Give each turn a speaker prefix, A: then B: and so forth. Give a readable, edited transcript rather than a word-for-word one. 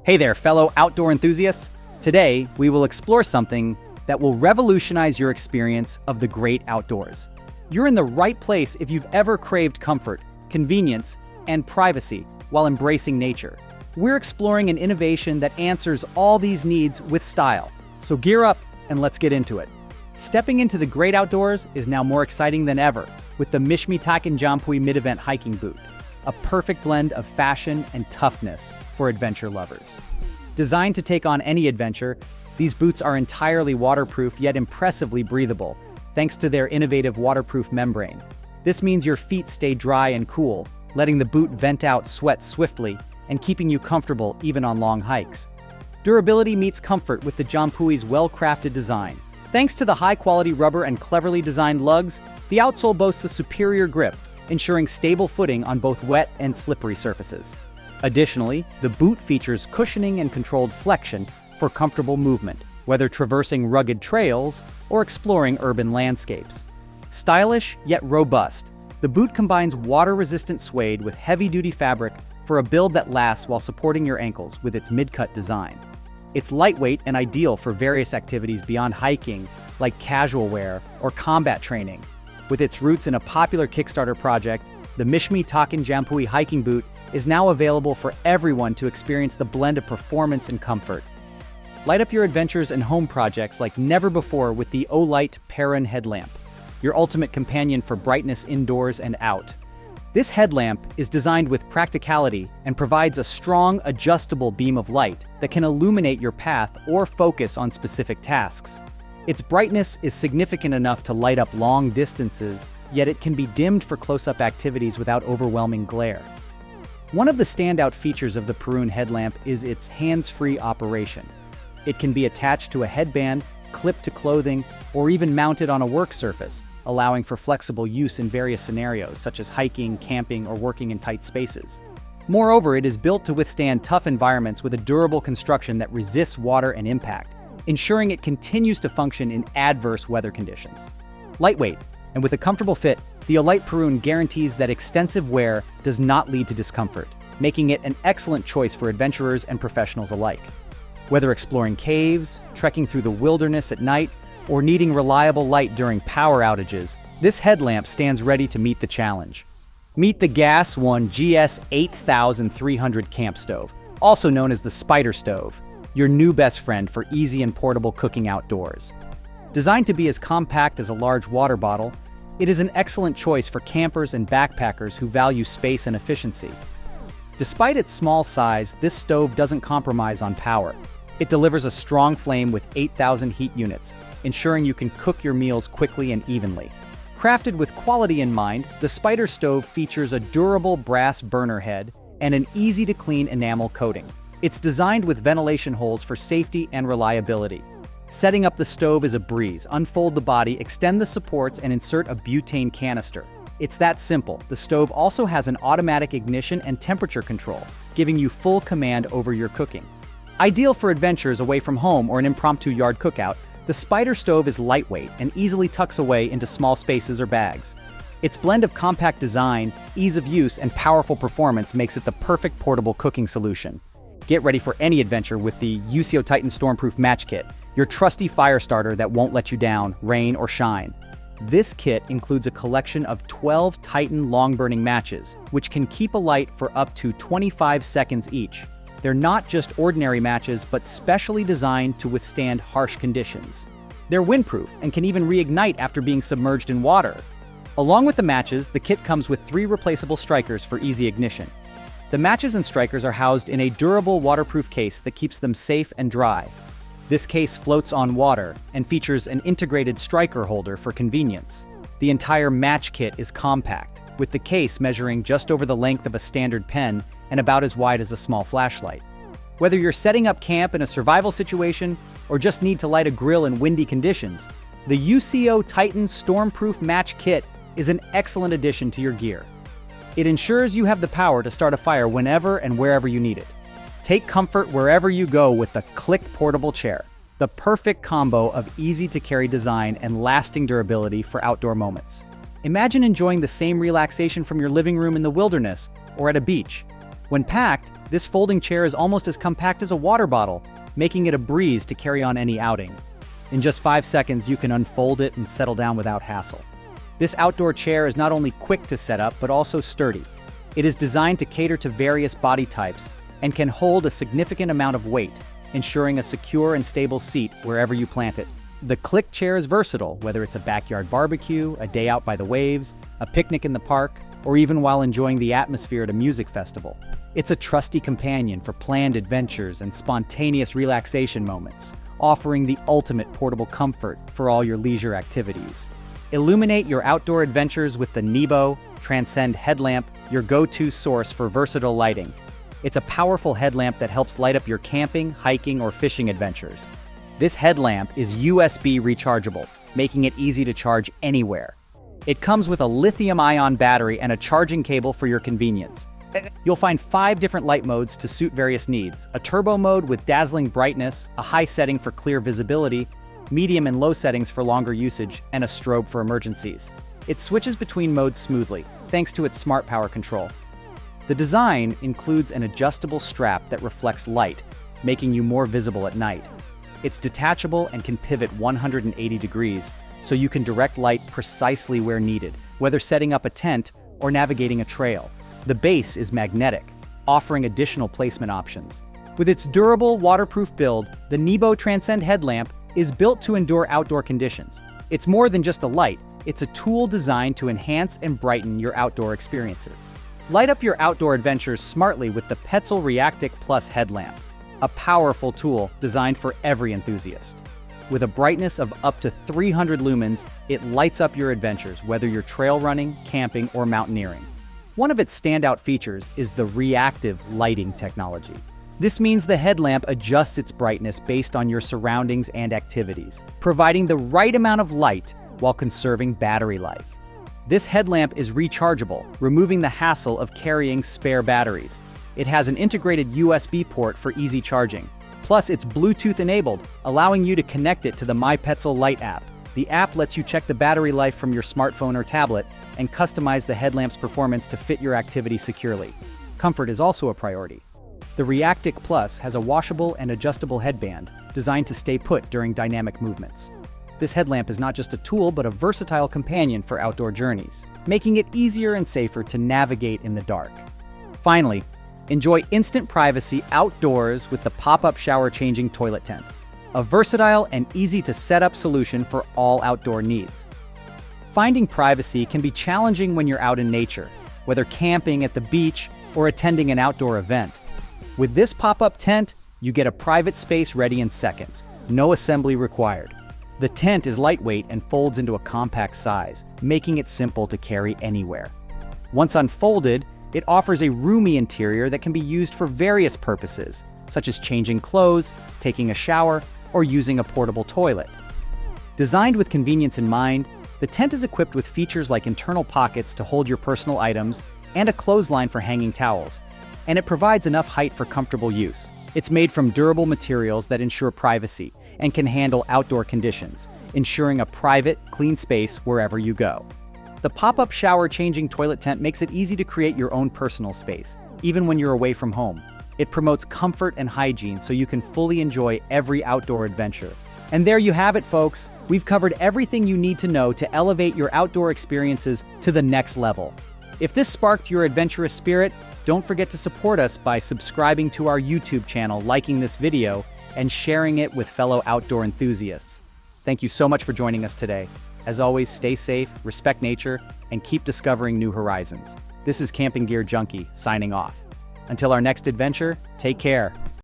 A: Hey there, fellow outdoor enthusiasts. Today, we will explore something that will revolutionize your experience of the great outdoors. You're in the right place if you've ever craved comfort, convenience, and privacy while embracing nature. We're exploring an innovation that answers all these needs with style. So gear up and let's get into it. Stepping into the great outdoors is now more exciting than ever with the Mishmitaken Jampui mid-event hiking boot, a perfect blend of fashion and toughness for adventure lovers. Designed to take on any adventure, these boots are entirely waterproof yet impressively breathable, thanks to their innovative waterproof membrane. This means your feet stay dry and cool, letting the boot vent out sweat swiftly and keeping you comfortable even on long hikes. Durability meets comfort with the Jampui's well-crafted design. Thanks to the high-quality rubber and cleverly designed lugs, the outsole boasts a superior grip, ensuring stable footing on both wet and slippery surfaces. Additionally, the boot features cushioning and controlled flexion for comfortable movement, whether traversing rugged trails or exploring urban landscapes. Stylish yet robust, the boot combines water-resistant suede with heavy-duty fabric for a build that lasts while supporting your ankles with its mid-cut design. It's lightweight and ideal for various activities beyond hiking, like casual wear or combat training. With its roots in a popular Kickstarter project, the Mishmitaken Jampui hiking boot is now available for everyone to experience the blend of performance and comfort. Light up your adventures and home projects like never before with the Olight Perrin headlamp, your ultimate companion for brightness indoors and out. This headlamp is designed with practicality and provides a strong, adjustable beam of light that can illuminate your path or focus on specific tasks. Its brightness is significant enough to light up long distances, yet it can be dimmed for close-up activities without overwhelming glare. One of the standout features of the Perrin headlamp is its hands-free operation. It can be attached to a headband, clipped to clothing, or even mounted on a work surface, allowing for flexible use in various scenarios such as hiking, camping, or working in tight spaces. Moreover, it is built to withstand tough environments with a durable construction that resists water and impact, ensuring it continues to function in adverse weather conditions. Lightweight, and with a comfortable fit, the Olight Perrin guarantees that extensive wear does not lead to discomfort, making it an excellent choice for adventurers and professionals alike. Whether exploring caves, trekking through the wilderness at night, or needing reliable light during power outages, this headlamp stands ready to meet the challenge. Meet the Gas One GS 8300 camp stove, also known as the Spider Stove, your new best friend for easy and portable cooking outdoors. Designed to be as compact as a large water bottle, it is an excellent choice for campers and backpackers who value space and efficiency. Despite its small size, this stove doesn't compromise on power. It delivers a strong flame with 8,000 heat units, ensuring you can cook your meals quickly and evenly. Crafted with quality in mind, the Spider Stove features a durable brass burner head and an easy-to-clean enamel coating. It's designed with ventilation holes for safety and reliability. Setting up the stove is a breeze. Unfold the body, extend the supports, and insert a butane canister. It's that simple. The stove also has an automatic ignition and temperature control, giving you full command over your cooking. Ideal for adventures away from home or an impromptu yard cookout, the Spider Stove is lightweight and easily tucks away into small spaces or bags. Its blend of compact design, ease of use, and powerful performance makes it the perfect portable cooking solution. Get ready for any adventure with the UCO Titan Stormproof Match Kit, your trusty fire starter that won't let you down, rain or shine. This kit includes a collection of 12 Titan long-burning matches, which can keep alight for up to 25 seconds each. They're not just ordinary matches, but specially designed to withstand harsh conditions. They're windproof and can even reignite after being submerged in water. Along with the matches, the kit comes with 3 replaceable strikers for easy ignition. The matches and strikers are housed in a durable waterproof case that keeps them safe and dry. This case floats on water and features an integrated striker holder for convenience. The entire match kit is compact, with the case measuring just over the length of a standard pen and about as wide as a small flashlight. Whether you're setting up camp in a survival situation or just need to light a grill in windy conditions, the UCO Titan Stormproof Match Kit is an excellent addition to your gear. It ensures you have the power to start a fire whenever and wherever you need it. Take comfort wherever you go with the Click Portable Chair, the perfect combo of easy-to-carry design and lasting durability for outdoor moments. Imagine enjoying the same relaxation from your living room in the wilderness or at a beach. When packed, this folding chair is almost as compact as a water bottle, making it a breeze to carry on any outing. In just 5 seconds, you can unfold it and settle down without hassle. This outdoor chair is not only quick to set up, but also sturdy. It is designed to cater to various body types and can hold a significant amount of weight, ensuring a secure and stable seat wherever you plant it. The Click chair is versatile, whether it's a backyard barbecue, a day out by the waves, a picnic in the park, or even while enjoying the atmosphere at a music festival. It's a trusty companion for planned adventures and spontaneous relaxation moments, offering the ultimate portable comfort for all your leisure activities. Illuminate your outdoor adventures with the Nebo Transcend headlamp, your go-to source for versatile lighting. It's a powerful headlamp that helps light up your camping, hiking, or fishing adventures. This headlamp is USB rechargeable, making it easy to charge anywhere. It comes with a lithium-ion battery and a charging cable for your convenience. You'll find 5 different light modes to suit various needs: a turbo mode with dazzling brightness, a high setting for clear visibility, medium and low settings for longer usage, and a strobe for emergencies. It switches between modes smoothly, thanks to its smart power control. The design includes an adjustable strap that reflects light, making you more visible at night. It's detachable and can pivot 180 degrees, so you can direct light precisely where needed, whether setting up a tent or navigating a trail. The base is magnetic, offering additional placement options. With its durable, waterproof build, the Nebo Transcend headlamp is built to endure outdoor conditions. It's more than just a light, it's a tool designed to enhance and brighten your outdoor experiences. Light up your outdoor adventures smartly with the Petzl Reactic Plus headlamp, a powerful tool designed for every enthusiast. With a brightness of up to 300 lumens, it lights up your adventures, whether you're trail running, camping, or mountaineering. One of its standout features is the reactive lighting technology. This means the headlamp adjusts its brightness based on your surroundings and activities, providing the right amount of light while conserving battery life. This headlamp is rechargeable, removing the hassle of carrying spare batteries. It has an integrated USB port for easy charging. Plus, it's Bluetooth enabled, allowing you to connect it to the My Petzl Lite app. The app lets you check the battery life from your smartphone or tablet and customize the headlamp's performance to fit your activity securely. Comfort is also a priority. The Reactic Plus has a washable and adjustable headband designed to stay put during dynamic movements. This headlamp is not just a tool, but a versatile companion for outdoor journeys, making it easier and safer to navigate in the dark. Finally, enjoy instant privacy outdoors with the pop-up shower changing toilet tent, a versatile and easy-to-set-up solution for all outdoor needs. Finding privacy can be challenging when you're out in nature, whether camping at the beach or attending an outdoor event. With this pop-up tent, you get a private space ready in seconds, no assembly required. The tent is lightweight and folds into a compact size, making it simple to carry anywhere. Once unfolded, it offers a roomy interior that can be used for various purposes, such as changing clothes, taking a shower, or using a portable toilet. Designed with convenience in mind, the tent is equipped with features like internal pockets to hold your personal items and a clothesline for hanging towels, and it provides enough height for comfortable use. It's made from durable materials that ensure privacy and can handle outdoor conditions, ensuring a private, clean space wherever you go. The pop-up shower changing toilet tent makes it easy to create your own personal space, even when you're away from home. It promotes comfort and hygiene so you can fully enjoy every outdoor adventure. And there you have it, folks. We've covered everything you need to know to elevate your outdoor experiences to the next level. If this sparked your adventurous spirit, don't forget to support us by subscribing to our YouTube channel, liking this video, and sharing it with fellow outdoor enthusiasts. Thank you so much for joining us today. As always, stay safe, respect nature, and keep discovering new horizons. This is Camping Gear Junkie, signing off. Until our next adventure, take care.